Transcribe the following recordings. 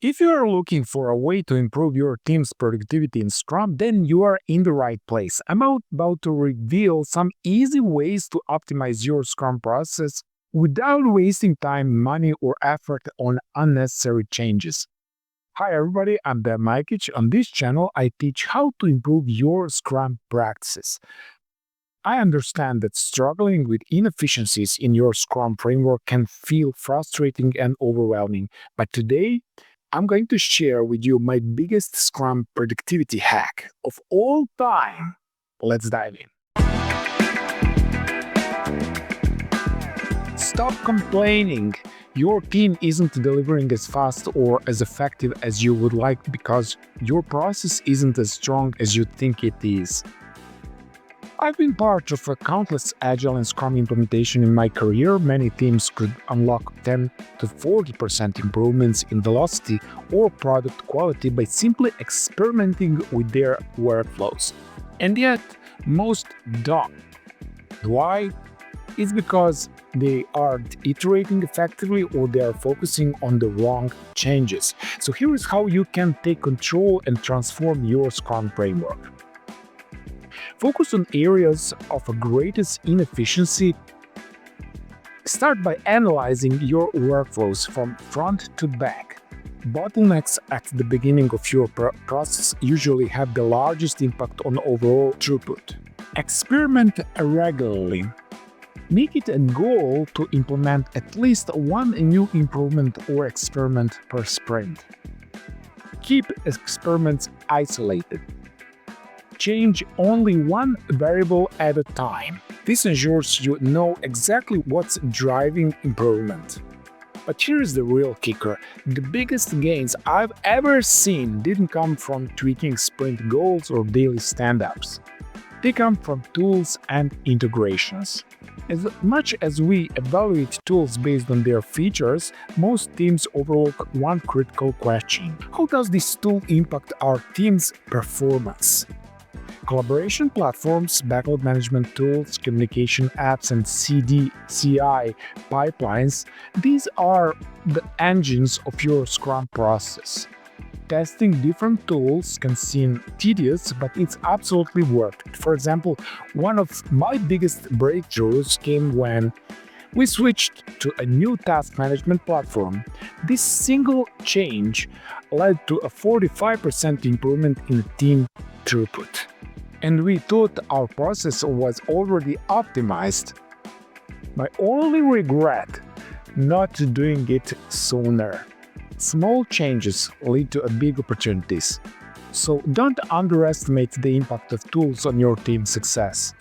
If you are looking for a way to improve your team's productivity in Scrum, then you are in the right place. I'm about to reveal some easy ways to optimize your Scrum process without wasting time, money, or effort on unnecessary changes. Hi everybody, I'm Ben Mikic. On this channel, I teach how to improve your Scrum practices. I understand that struggling with inefficiencies in your Scrum framework can feel frustrating and overwhelming, but today I'm going to share with you my biggest Scrum productivity hack of all time. Let's dive in. Stop complaining. Your team isn't delivering as fast or as effective as you would like because your process isn't as strong as you think it is. I've been part of a countless Agile and Scrum implementation in my career. Many teams could unlock 10 to 40% improvements in velocity or product quality by simply experimenting with their workflows. And yet, most don't. Why? It's because they aren't iterating effectively or they are focusing on the wrong changes. So here is how you can take control and transform your Scrum framework. Focus on areas of greatest inefficiency. Start by analyzing your workflows from front to back. Bottlenecks at the beginning of your process usually have the largest impact on overall throughput. Experiment regularly. Make it a goal to implement at least one new improvement or experiment per sprint. Keep experiments isolated. Change only one variable at a time. This ensures you know exactly what's driving improvement. But here's the real kicker. The biggest gains I've ever seen didn't come from tweaking sprint goals or daily stand-ups. They come from tools and integrations. As much as we evaluate tools based on their features, most teams overlook one critical question. How does this tool impact our team's performance? Collaboration platforms, backlog management tools, communication apps, and CI pipelines, these are the engines of your Scrum process. Testing different tools can seem tedious, but it's absolutely worth it. For example, one of my biggest breakthroughs came when we switched to a new task management platform. This single change led to a 45% improvement in team throughput. And we thought our process was already optimized. My only regret, not doing it sooner. Small changes lead to big opportunities. So don't underestimate the impact of tools on your team's success.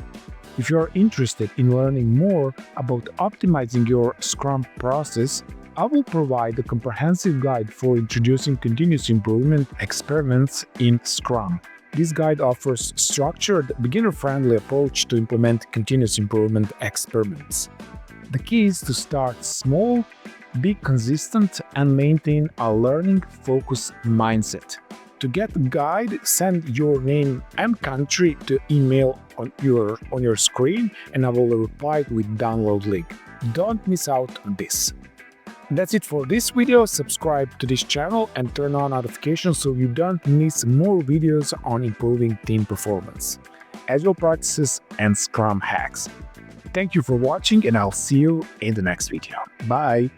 If you are interested in learning more about optimizing your Scrum process, I will provide a comprehensive guide for introducing continuous improvement experiments in Scrum. This guide offers a structured, beginner-friendly approach to implement continuous improvement experiments. The key is to start small, be consistent, and maintain a learning-focused mindset. To get the guide, send your name and country to email on your screen, and I will reply with download link. Don't miss out on this. That's it for this video. Subscribe to this channel and turn on notifications so you don't miss more videos on improving team performance, Agile practices, and Scrum hacks. Thank you for watching, and I'll see you in the next video. Bye!